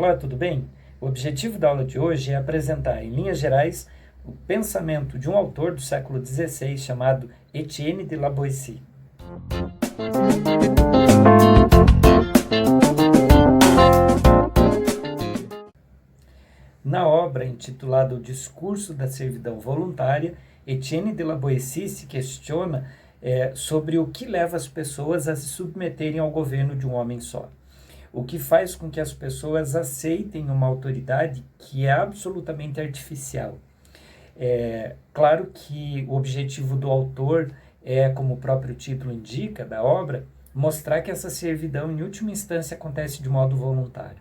Olá, tudo bem? O objetivo da aula de hoje é apresentar, em linhas gerais, o pensamento de um autor do século XVI chamado Etienne de La Boétie. Na obra intitulada O Discurso da Servidão Voluntária, Etienne de La Boétie se questiona sobre o que leva as pessoas a se submeterem ao governo de um homem só. O que faz com que as pessoas aceitem uma autoridade que é absolutamente artificial. Claro que o objetivo do autor é, como o próprio título indica da obra, mostrar que essa servidão, em última instância, acontece de modo voluntário.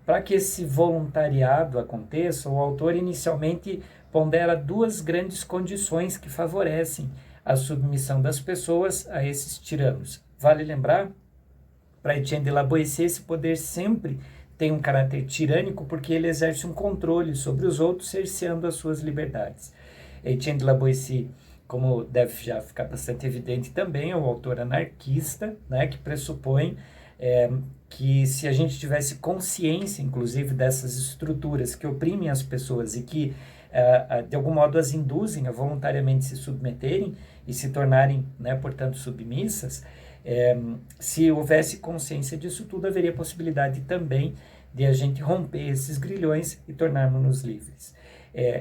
Para que esse voluntariado aconteça, o autor inicialmente pondera duas grandes condições que favorecem a submissão das pessoas a esses tiranos. Vale lembrar, para Etienne de La Boétie, esse poder sempre tem um caráter tirânico porque ele exerce um controle sobre os outros, cerceando as suas liberdades. Etienne de La Boétie, como deve já ficar bastante evidente também, é um autor anarquista, né, que pressupõe que se a gente tivesse consciência, inclusive, dessas estruturas que oprimem as pessoas e que, de algum modo, as induzem a voluntariamente se submeterem e se tornarem, né, portanto, submissas, se houvesse consciência disso tudo, haveria possibilidade também de a gente romper esses grilhões e tornarmos-nos livres.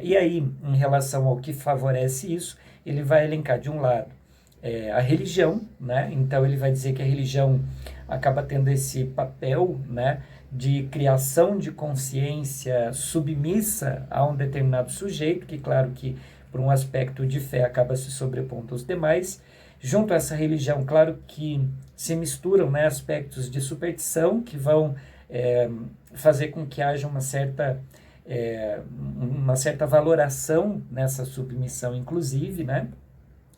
E aí, em relação ao que favorece isso, ele vai elencar, de um lado, a religião, né? Então ele vai dizer que a religião acaba tendo esse papel, né, de criação de consciência submissa a um determinado sujeito, que claro que por um aspecto de fé acaba se sobrepondo aos demais. Junto a essa religião, claro que se misturam, né, aspectos de superstição que vão fazer com que haja uma certa valoração nessa submissão, inclusive, né?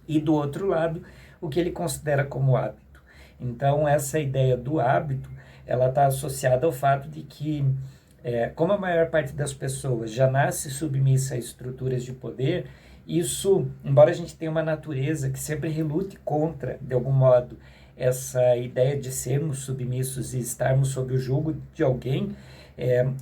E do outro lado, o que ele considera como hábito. Então, essa ideia do hábito, ela está associada ao fato de que, como a maior parte das pessoas já nasce submissa a estruturas de poder, isso, embora a gente tenha uma natureza que sempre relute contra, de algum modo, essa ideia de sermos submissos e estarmos sob o jugo de alguém,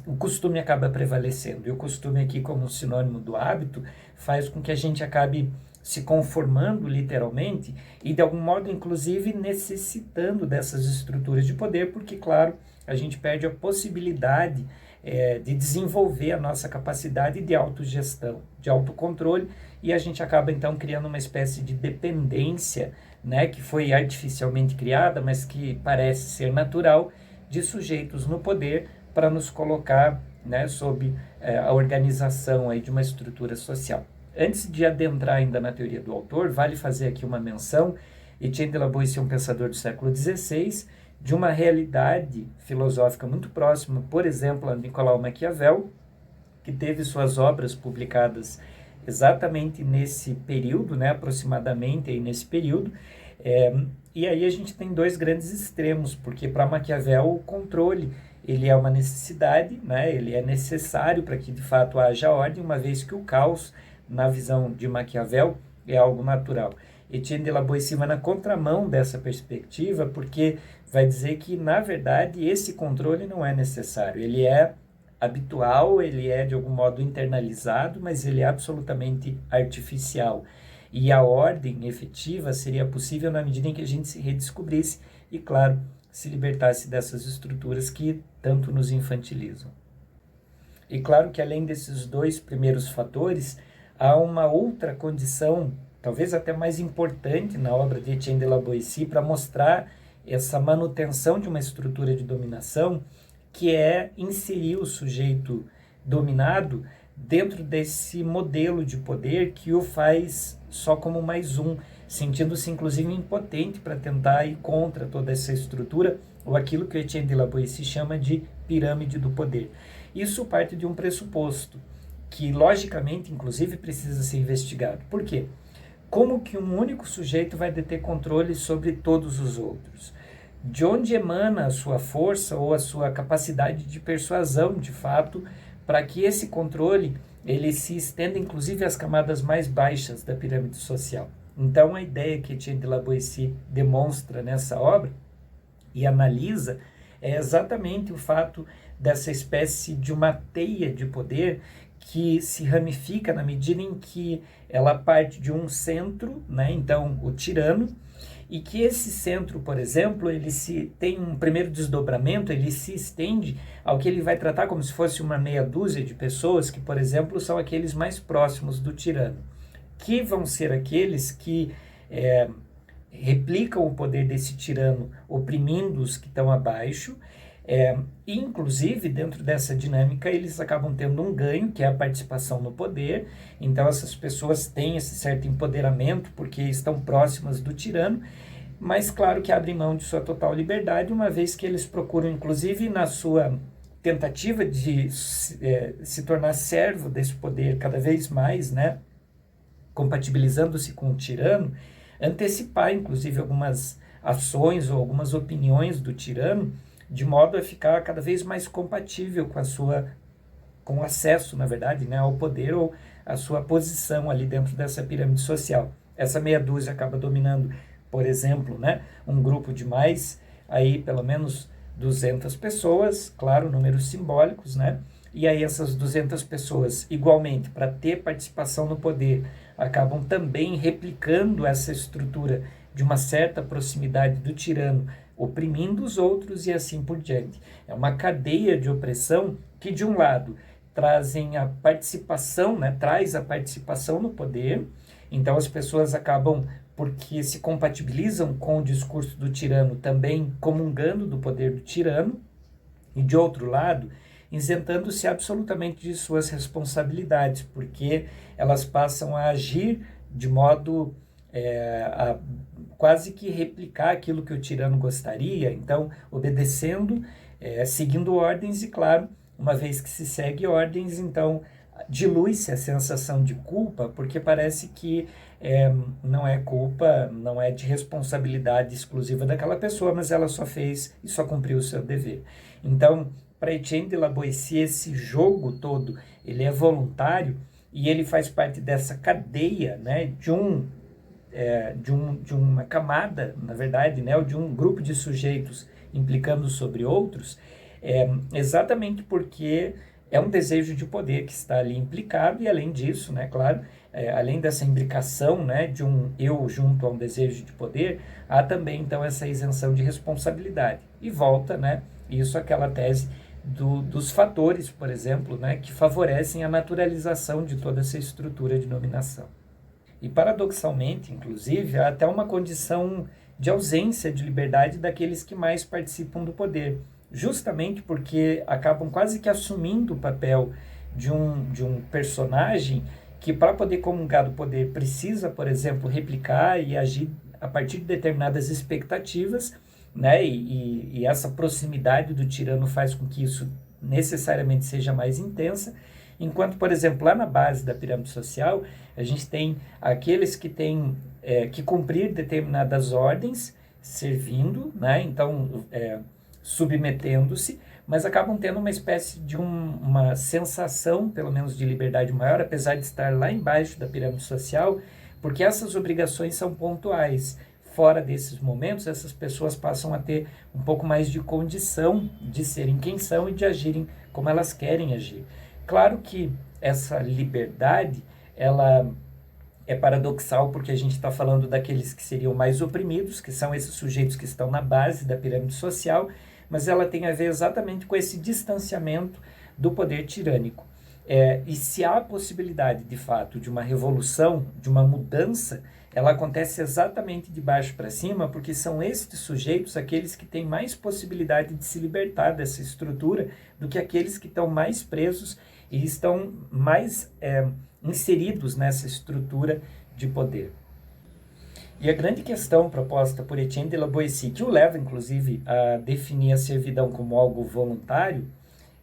o costume acaba prevalecendo. E o costume aqui, como sinônimo do hábito, faz com que a gente acabe se conformando literalmente e, de algum modo, inclusive, necessitando dessas estruturas de poder, porque, claro, a gente perde a possibilidade de desenvolver a nossa capacidade de autogestão, de autocontrole, e a gente acaba, então, criando uma espécie de dependência, né, que foi artificialmente criada, mas que parece ser natural, de sujeitos no poder para nos colocar, né, sob a organização aí de uma estrutura social. Antes de adentrar ainda na teoria do autor, vale fazer aqui uma menção. Etienne de La Boétie é um pensador do século XVI, de uma realidade filosófica muito próxima, por exemplo, a Nicolau Maquiavel, que teve suas obras publicadas exatamente nesse período, né, aproximadamente aí nesse período. E aí a gente tem dois grandes extremos, porque para Maquiavel o controle ele é uma necessidade, né, ele é necessário para que de fato haja ordem, uma vez que o caos, na visão de Maquiavel, é algo natural. Etienne de La Boétie vai na contramão dessa perspectiva, porque vai dizer que, na verdade, esse controle não é necessário. Ele é habitual, ele é, de algum modo, internalizado, mas ele é absolutamente artificial. E a ordem efetiva seria possível na medida em que a gente se redescobrisse e, claro, se libertasse dessas estruturas que tanto nos infantilizam. E claro que, além desses dois primeiros fatores, há uma outra condição, talvez até mais importante na obra de Etienne de La Boétie, para mostrar essa manutenção de uma estrutura de dominação, que é inserir o sujeito dominado dentro desse modelo de poder que o faz só como mais um, sentindo-se inclusive impotente para tentar ir contra toda essa estrutura, ou aquilo que Etienne de La Boétie chama de pirâmide do poder. Isso parte de um pressuposto, que logicamente, inclusive, precisa ser investigado. Por quê? Como que um único sujeito vai deter controle sobre todos os outros? De onde emana a sua força ou a sua capacidade de persuasão, de fato, para que esse controle ele se estenda, inclusive, às camadas mais baixas da pirâmide social? Então, a ideia que Etienne de La Boétie demonstra nessa obra e analisa é exatamente o fato dessa espécie de uma teia de poder que se ramifica na medida em que ela parte de um centro, né? Então, o tirano, e que esse centro, por exemplo, ele se tem um primeiro desdobramento, ele se estende ao que ele vai tratar como se fosse uma meia dúzia de pessoas que, por exemplo, são aqueles mais próximos do tirano, que vão ser aqueles que replicam o poder desse tirano, oprimindo os que estão abaixo. Inclusive, dentro dessa dinâmica, eles acabam tendo um ganho, que é a participação no poder. Então, essas pessoas têm esse certo empoderamento, porque estão próximas do tirano, mas claro que abrem mão de sua total liberdade, uma vez que eles procuram, inclusive, na sua tentativa de se tornar servo desse poder cada vez mais, né, compatibilizando-se com o tirano, antecipar, inclusive, algumas ações ou algumas opiniões do tirano, de modo a ficar cada vez mais compatível com o acesso, na verdade, né, ao poder ou a sua posição ali dentro dessa pirâmide social. Essa meia dúzia acaba dominando, por exemplo, né, um grupo de mais, aí pelo menos 200 pessoas, claro, números simbólicos, né, e aí essas 200 pessoas, igualmente, para ter participação no poder, acabam também replicando essa estrutura de uma certa proximidade do tirano, oprimindo os outros e assim por diante. É uma cadeia de opressão que, de um lado, trazem a participação, né, traz a participação no poder, então as pessoas acabam, porque se compatibilizam com o discurso do tirano, também comungando do poder do tirano, e de outro lado, isentando-se absolutamente de suas responsabilidades, porque elas passam a agir de modo a quase que replicar aquilo que o tirano gostaria, então obedecendo, seguindo ordens e, claro, uma vez que se segue ordens, então dilui-se a sensação de culpa, porque parece que não é culpa, não é de responsabilidade exclusiva daquela pessoa, mas ela só fez e só cumpriu o seu dever. Então, para Etienne de la Boétie, esse jogo todo, ele é voluntário e ele faz parte dessa cadeia, né, de uma camada, na verdade, né, ou de um grupo de sujeitos implicando sobre outros, exatamente porque é um desejo de poder que está ali implicado e, além disso, né, claro, além dessa imbricação, né, de um eu junto a um desejo de poder, há também, então, essa isenção de responsabilidade. E volta, né, isso àquela tese dos fatores, por exemplo, né, que favorecem a naturalização de toda essa estrutura de dominação. E, paradoxalmente, inclusive, há até uma condição de ausência de liberdade daqueles que mais participam do poder, justamente porque acabam quase que assumindo o papel de um personagem que, para poder comungar do poder, precisa, por exemplo, replicar e agir a partir de determinadas expectativas, né? E essa proximidade do tirano faz com que isso necessariamente seja mais intensa, enquanto, por exemplo, lá na base da pirâmide social, a gente tem aqueles que têm que cumprir determinadas ordens, servindo, né? Então, submetendo-se, mas acabam tendo uma espécie de uma sensação, pelo menos, de liberdade maior, apesar de estar lá embaixo da pirâmide social, porque essas obrigações são pontuais. Fora desses momentos, essas pessoas passam a ter um pouco mais de condição de serem quem são e de agirem como elas querem agir. Claro que essa liberdade, ela é paradoxal porque a gente está falando daqueles que seriam mais oprimidos, que são esses sujeitos que estão na base da pirâmide social, mas ela tem a ver exatamente com esse distanciamento do poder tirânico. E se há a possibilidade, de fato, de uma revolução, de uma mudança, ela acontece exatamente de baixo para cima, porque são estes sujeitos aqueles que têm mais possibilidade de se libertar dessa estrutura do que aqueles que estão mais presos e estão mais inseridos nessa estrutura de poder. E a grande questão proposta por Etienne de la Boétie, que o leva, inclusive, a definir a servidão como algo voluntário,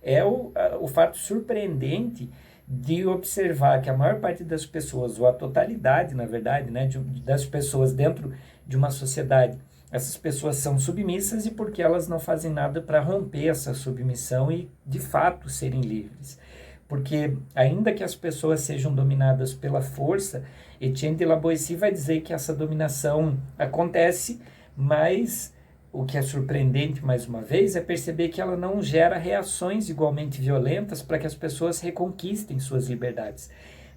é o fato surpreendente de observar que a maior parte das pessoas, ou a totalidade, na verdade, né, das pessoas dentro de uma sociedade, essas pessoas são submissas e porque elas não fazem nada para romper essa submissão e, de fato, serem livres. Porque, ainda que as pessoas sejam dominadas pela força, Etienne de la Boétie vai dizer que essa dominação acontece, mas o que é surpreendente, mais uma vez, é perceber que ela não gera reações igualmente violentas para que as pessoas reconquistem suas liberdades.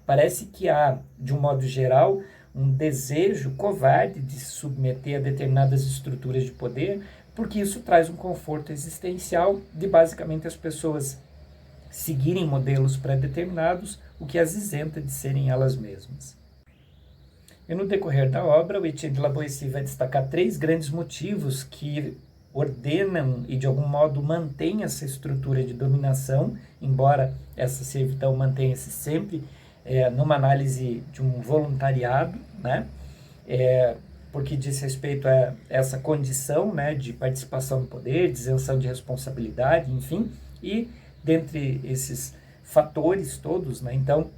Parece que há, de um modo geral, um desejo covarde de se submeter a determinadas estruturas de poder, porque isso traz um conforto existencial de basicamente as pessoas seguirem modelos pré-determinados, o que as isenta de serem elas mesmas. E no decorrer da obra, o Etienne de La Boétie vai destacar 3 grandes motivos que ordenam e de algum modo mantêm essa estrutura de dominação, embora essa servidão mantenha-se sempre numa análise de um voluntariado, né? Porque diz respeito a essa condição, né, de participação no poder, de isenção de responsabilidade, enfim, e dentre esses fatores todos, né, então,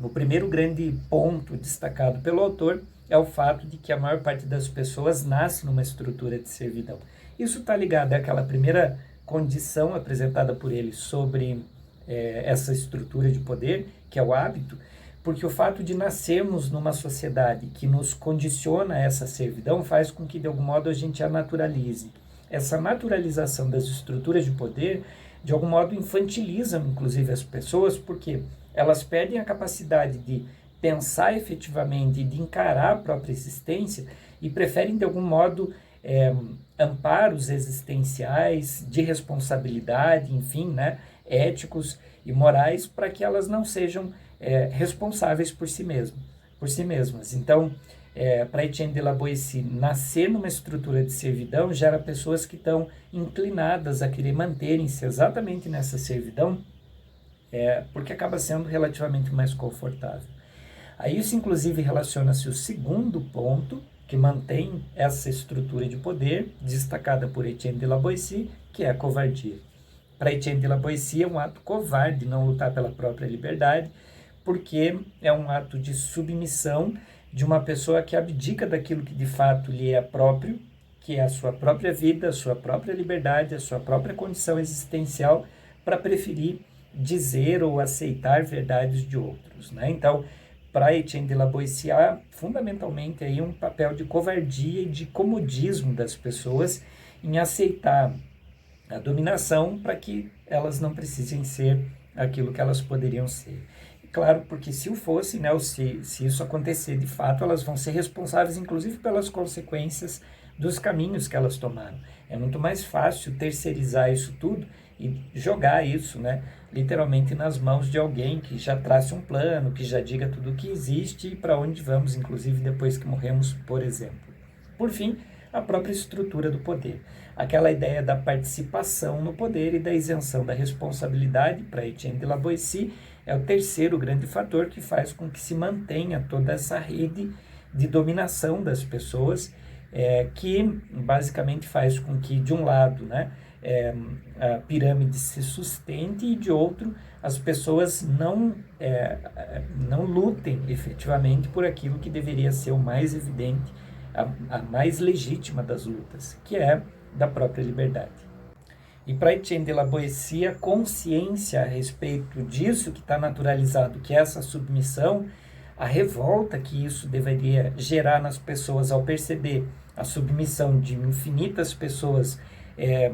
o primeiro grande ponto destacado pelo autor é o fato de que a maior parte das pessoas nasce numa estrutura de servidão. Isso está ligado àquela primeira condição apresentada por ele sobre essa estrutura de poder, que é o hábito, porque o fato de nascermos numa sociedade que nos condiciona a essa servidão faz com que, de algum modo, a gente a naturalize. Essa naturalização das estruturas de poder, de algum modo, infantiliza, inclusive, as pessoas, porque elas perdem a capacidade de pensar efetivamente e de encarar a própria existência e preferem, de algum modo, amparos existenciais, de responsabilidade, enfim, né, éticos e morais, para que elas não sejam responsáveis por si mesmas. Então, para Etienne de La Boétie, nascer numa estrutura de servidão gera pessoas que estão inclinadas a querer manterem-se exatamente nessa servidão, porque acaba sendo relativamente mais confortável. A isso, inclusive, relaciona-se o segundo ponto que mantém essa estrutura de poder, destacada por Etienne de La Boétie, que é a covardia. Para Etienne de La Boétie é um ato covarde não lutar pela própria liberdade, porque é um ato de submissão de uma pessoa que abdica daquilo que de fato lhe é próprio, que é a sua própria vida, a sua própria liberdade, a sua própria condição existencial, para preferir dizer ou aceitar verdades de outros, né? Então, para Etienne de La Boétie, há fundamentalmente aí um papel de covardia e de comodismo das pessoas em aceitar a dominação para que elas não precisem ser aquilo que elas poderiam ser. Claro, porque se o fosse, né, ou se isso acontecer de fato, elas vão ser responsáveis, inclusive, pelas consequências dos caminhos que elas tomaram. É muito mais fácil terceirizar isso tudo e jogar isso, né, literalmente nas mãos de alguém que já trace um plano, que já diga tudo o que existe e para onde vamos, inclusive depois que morremos, por exemplo. Por fim, a própria estrutura do poder. Aquela ideia da participação no poder e da isenção da responsabilidade, para Etienne de La Boétie, é o terceiro grande fator que faz com que se mantenha toda essa rede de dominação das pessoas, que basicamente faz com que, de um lado, né, a pirâmide se sustente e, de outro, as pessoas não lutem efetivamente por aquilo que deveria ser o mais evidente, a mais legítima das lutas, que é da própria liberdade. E para Etienne de La Boétie, a consciência a respeito disso que está naturalizado, que é essa submissão, a revolta que isso deveria gerar nas pessoas ao perceber a submissão de infinitas pessoas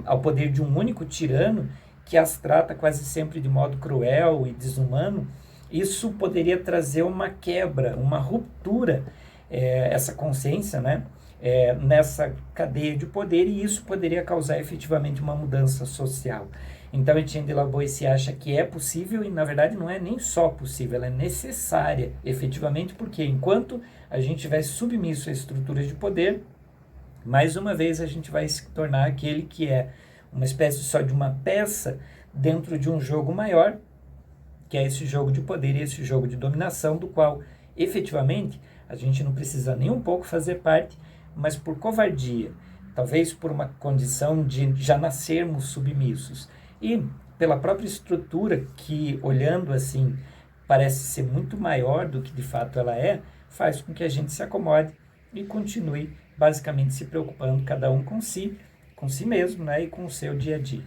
ao poder de um único tirano, que as trata quase sempre de modo cruel e desumano, isso poderia trazer uma quebra, uma ruptura, essa consciência, né? Nessa cadeia de poder, e isso poderia causar efetivamente uma mudança social. Então, Etienne de La Boétie acha que é possível e, na verdade, não é nem só possível, ela é necessária, efetivamente, porque enquanto a gente estiver submisso a estruturas de poder, mais uma vez a gente vai se tornar aquele que é uma espécie só de uma peça dentro de um jogo maior, que é esse jogo de poder e esse jogo de dominação, do qual, efetivamente, a gente não precisa nem um pouco fazer parte, mas por covardia, talvez por uma condição de já nascermos submissos, e pela própria estrutura que, olhando assim, parece ser muito maior do que de fato ela faz com que a gente se acomode e continue basicamente se preocupando cada um com si mesmo, né, e com o seu dia a dia.